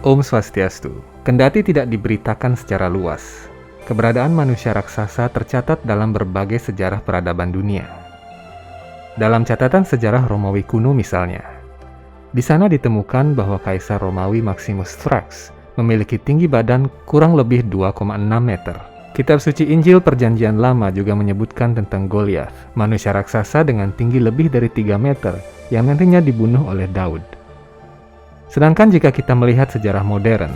Om Swastiastu. Kendati tidak diberitakan secara luas, keberadaan manusia raksasa tercatat dalam berbagai sejarah peradaban dunia. Dalam catatan sejarah Romawi kuno misalnya, di sana ditemukan bahwa Kaisar Romawi Maximus Thrax memiliki tinggi badan kurang lebih 2,6 meter. Kitab suci Injil Perjanjian Lama juga menyebutkan tentang Goliath, manusia raksasa dengan tinggi lebih dari 3 meter yang nantinya dibunuh oleh Daud. Sedangkan jika kita melihat sejarah modern,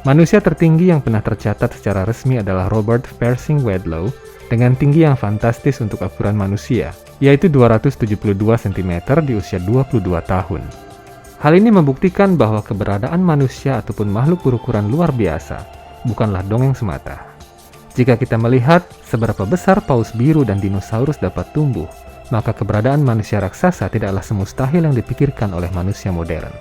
manusia tertinggi yang pernah tercatat secara resmi adalah Robert Pershing Wadlow dengan tinggi yang fantastis untuk ukuran manusia, yaitu 272 cm di usia 22 tahun. Hal ini membuktikan bahwa keberadaan manusia ataupun makhluk berukuran luar biasa bukanlah dongeng semata. Jika kita melihat seberapa besar paus biru dan dinosaurus dapat tumbuh, maka keberadaan manusia raksasa tidaklah semustahil yang dipikirkan oleh manusia modern.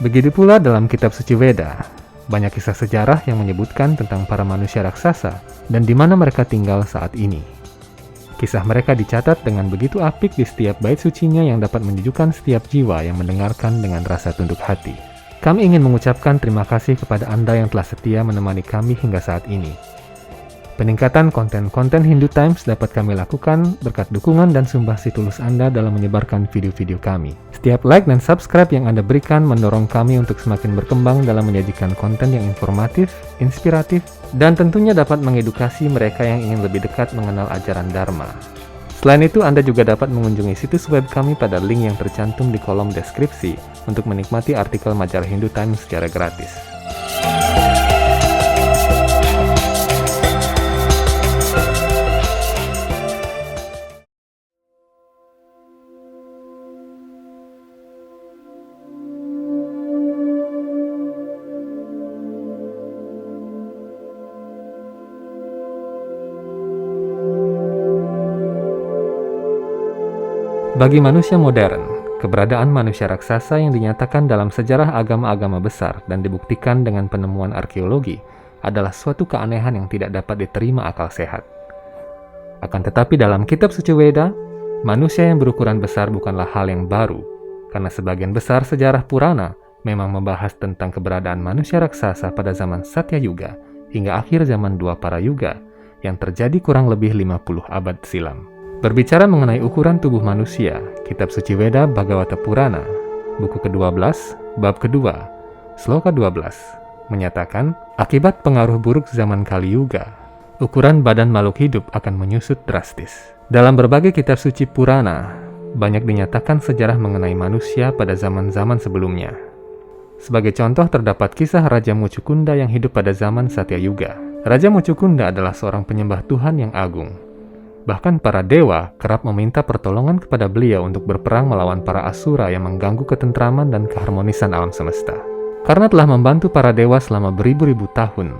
Begitu pula dalam kitab suci Weda, banyak kisah sejarah yang menyebutkan tentang para manusia raksasa dan di mana mereka tinggal saat ini. Kisah mereka dicatat dengan begitu apik di setiap bait sucinya yang dapat menyejukkan setiap jiwa yang mendengarkan dengan rasa tunduk hati. Kami ingin mengucapkan terima kasih kepada Anda yang telah setia menemani kami hingga saat ini. Peningkatan konten-konten Hindu Times dapat kami lakukan berkat dukungan dan sumbangsi tulus Anda dalam menyebarkan video-video kami. Setiap like dan subscribe yang Anda berikan mendorong kami untuk semakin berkembang dalam menyajikan konten yang informatif, inspiratif, dan tentunya dapat mengedukasi mereka yang ingin lebih dekat mengenal ajaran Dharma. Selain itu, Anda juga dapat mengunjungi situs web kami pada link yang tercantum di kolom deskripsi untuk menikmati artikel majalah Hindu Times secara gratis. Bagi manusia modern, keberadaan manusia raksasa yang dinyatakan dalam sejarah agama-agama besar dan dibuktikan dengan penemuan arkeologi adalah suatu keanehan yang tidak dapat diterima akal sehat. Akan tetapi dalam kitab suci Weda, manusia yang berukuran besar bukanlah hal yang baru, karena sebagian besar sejarah Purana memang membahas tentang keberadaan manusia raksasa pada zaman Satya Yuga hingga akhir zaman Dwapara Yuga yang terjadi kurang lebih 50 abad silam. Berbicara mengenai ukuran tubuh manusia, kitab suci Weda Bhagavata Purana, buku ke-12, bab kedua, sloka 12, menyatakan, akibat pengaruh buruk zaman Kali Yuga, ukuran badan makhluk hidup akan menyusut drastis. Dalam berbagai kitab suci Purana, banyak dinyatakan sejarah mengenai manusia pada zaman-zaman sebelumnya. Sebagai contoh terdapat kisah Raja Mucukunda yang hidup pada zaman Satya Yuga. Raja Mucukunda adalah seorang penyembah Tuhan yang agung. Bahkan para dewa kerap meminta pertolongan kepada beliau untuk berperang melawan para asura yang mengganggu ketentraman dan keharmonisan alam semesta. Karena telah membantu para dewa selama beribu-ribu tahun,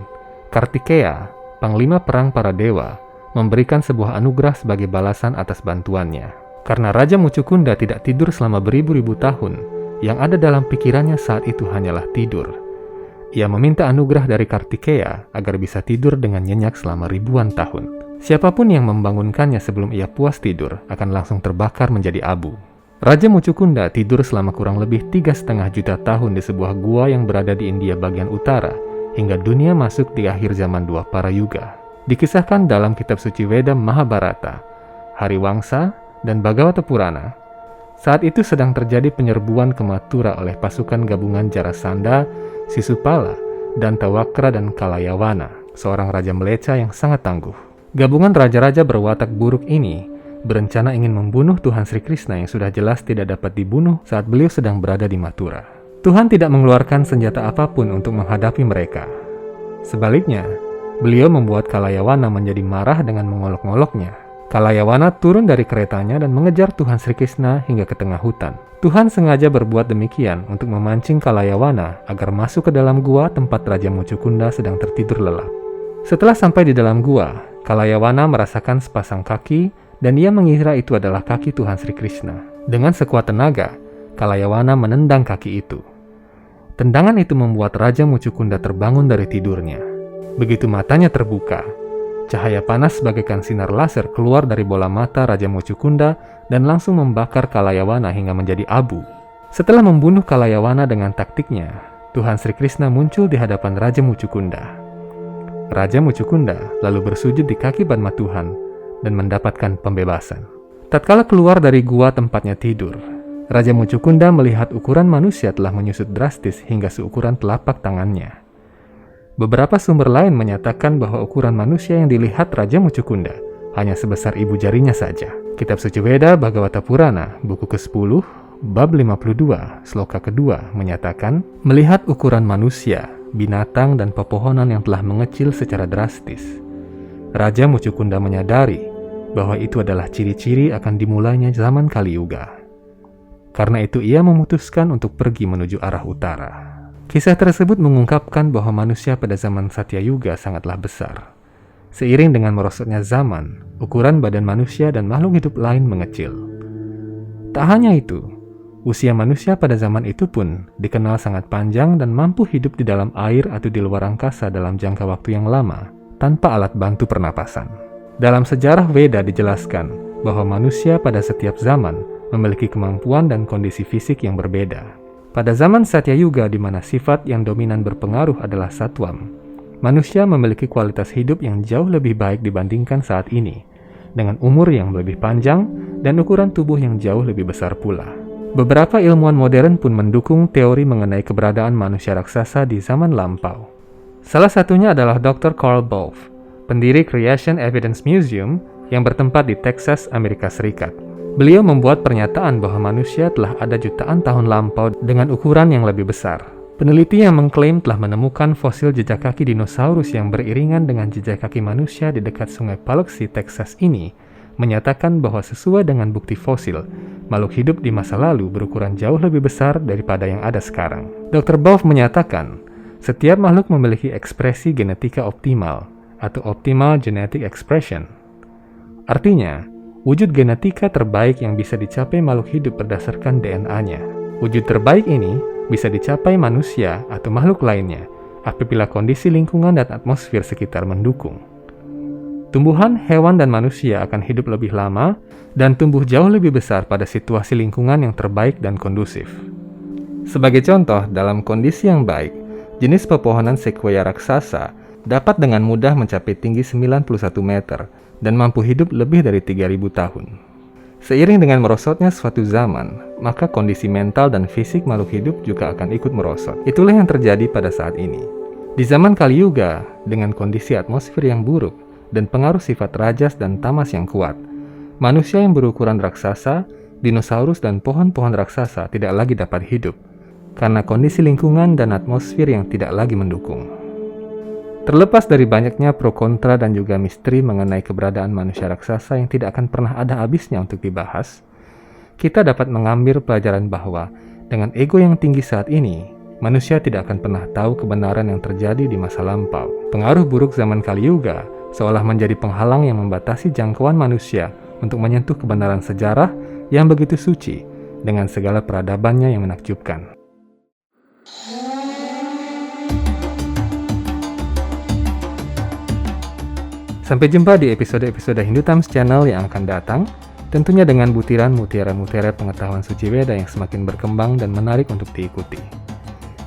Kartikeya, panglima perang para dewa, memberikan sebuah anugerah sebagai balasan atas bantuannya. Karena Raja Mucukunda tidak tidur selama beribu-ribu tahun, yang ada dalam pikirannya saat itu hanyalah tidur. Ia meminta anugerah dari Kartikeya agar bisa tidur dengan nyenyak selama ribuan tahun. Siapapun yang membangunkannya sebelum ia puas tidur akan langsung terbakar menjadi abu. Raja Mucukunda tidur selama kurang lebih 3,5 juta tahun di sebuah gua yang berada di India bagian utara, hingga dunia masuk di akhir zaman Dwapara Yuga. Dikisahkan dalam kitab suci Weda Mahabharata, Hariwangsa, dan Bhagavata Purana. Saat itu sedang terjadi penyerbuan ke Mathura oleh pasukan gabungan Jarasandha, Sisupala, Dantawakra, dan Kalayawana, seorang raja meleca yang sangat tangguh. Gabungan raja-raja berwatak buruk ini berencana ingin membunuh Tuhan Sri Krishna yang sudah jelas tidak dapat dibunuh saat beliau sedang berada di Mathura. Tuhan tidak mengeluarkan senjata apapun untuk menghadapi mereka. Sebaliknya, beliau membuat Kalayawana menjadi marah dengan mengolok-ngoloknya. Kalayawana turun dari keretanya dan mengejar Tuhan Sri Krishna hingga ke tengah hutan. Tuhan sengaja berbuat demikian untuk memancing Kalayawana agar masuk ke dalam gua tempat Raja Mucukunda sedang tertidur lelap. Setelah sampai di dalam gua, Kalayawana merasakan sepasang kaki dan ia mengira itu adalah kaki Tuhan Sri Krishna. Dengan sekuat tenaga, Kalayawana menendang kaki itu. Tendangan itu membuat Raja Mucukunda terbangun dari tidurnya. Begitu matanya terbuka, cahaya panas bagaikan sinar laser keluar dari bola mata Raja Mucukunda dan langsung membakar Kalayawana hingga menjadi abu. Setelah membunuh Kalayawana dengan taktiknya, Tuhan Sri Krishna muncul di hadapan Raja Mucukunda. Raja Mucukunda lalu bersujud di kaki Padma Tuhan dan mendapatkan pembebasan. Tatkala keluar dari gua tempatnya tidur, Raja Mucukunda melihat ukuran manusia telah menyusut drastis hingga seukuran telapak tangannya. Beberapa sumber lain menyatakan bahwa ukuran manusia yang dilihat Raja Mucukunda hanya sebesar ibu jarinya saja. Kitab Suci Weda Bhagavata Purana, buku ke-10, bab 52, sloka kedua menyatakan, melihat ukuran manusia, binatang dan pepohonan yang telah mengecil secara drastis, Raja Mucukunda menyadari bahwa itu adalah ciri-ciri akan dimulainya zaman Kali Yuga. Karena itu ia memutuskan untuk pergi menuju arah utara. Kisah tersebut mengungkapkan bahwa manusia pada zaman Satya Yuga sangatlah besar. Seiring dengan merosotnya zaman, ukuran badan manusia dan makhluk hidup lain mengecil. Tak hanya itu, usia manusia pada zaman itu pun dikenal sangat panjang dan mampu hidup di dalam air atau di luar angkasa dalam jangka waktu yang lama tanpa alat bantu pernapasan. Dalam sejarah Weda dijelaskan bahwa manusia pada setiap zaman memiliki kemampuan dan kondisi fisik yang berbeda. Pada zaman Satya Yuga di mana sifat yang dominan berpengaruh adalah Satwam, manusia memiliki kualitas hidup yang jauh lebih baik dibandingkan saat ini, dengan umur yang lebih panjang dan ukuran tubuh yang jauh lebih besar pula. Beberapa ilmuwan modern pun mendukung teori mengenai keberadaan manusia raksasa di zaman lampau. Salah satunya adalah Dr. Carl Wolf, pendiri Creation Evidence Museum yang bertempat di Texas, Amerika Serikat. Beliau membuat pernyataan bahwa manusia telah ada jutaan tahun lampau dengan ukuran yang lebih besar. Peneliti yang mengklaim telah menemukan fosil jejak kaki dinosaurus yang beriringan dengan jejak kaki manusia di dekat sungai Paluxy, Texas ini, menyatakan bahwa sesuai dengan bukti fosil, makhluk hidup di masa lalu berukuran jauh lebih besar daripada yang ada sekarang. Dr. Wolf menyatakan, setiap makhluk memiliki ekspresi genetika optimal, atau optimal genetic expression. Artinya, wujud genetika terbaik yang bisa dicapai makhluk hidup berdasarkan DNA-nya. Wujud terbaik ini bisa dicapai manusia atau makhluk lainnya apabila kondisi lingkungan dan atmosfer sekitar mendukung. Tumbuhan, hewan, dan manusia akan hidup lebih lama dan tumbuh jauh lebih besar pada situasi lingkungan yang terbaik dan kondusif. Sebagai contoh, dalam kondisi yang baik, jenis pepohonan sequoia raksasa dapat dengan mudah mencapai tinggi 91 meter dan mampu hidup lebih dari 3.000 tahun. Seiring dengan merosotnya suatu zaman, maka kondisi mental dan fisik makhluk hidup juga akan ikut merosot. Itulah yang terjadi pada saat ini. Di zaman Kali Yuga, dengan kondisi atmosfer yang buruk dan pengaruh sifat rajas dan tamas yang kuat, manusia yang berukuran raksasa, dinosaurus dan pohon-pohon raksasa tidak lagi dapat hidup, karena kondisi lingkungan dan atmosfer yang tidak lagi mendukung. Terlepas dari banyaknya pro kontra dan juga misteri mengenai keberadaan manusia raksasa yang tidak akan pernah ada habisnya untuk dibahas, kita dapat mengambil pelajaran bahwa dengan ego yang tinggi saat ini, manusia tidak akan pernah tahu kebenaran yang terjadi di masa lampau. Pengaruh buruk zaman Kali Yuga seolah menjadi penghalang yang membatasi jangkauan manusia untuk menyentuh kebenaran sejarah yang begitu suci dengan segala peradabannya yang menakjubkan. Sampai jumpa di episode-episode Hindu Times Channel yang akan datang, tentunya dengan butiran mutiara-mutiara pengetahuan suci Weda yang semakin berkembang dan menarik untuk diikuti.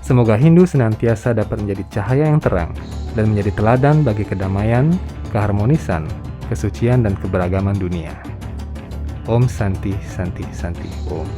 Semoga Hindu senantiasa dapat menjadi cahaya yang terang dan menjadi teladan bagi kedamaian, keharmonisan, kesucian, dan keberagaman dunia. Om Santi Santi Santi Om.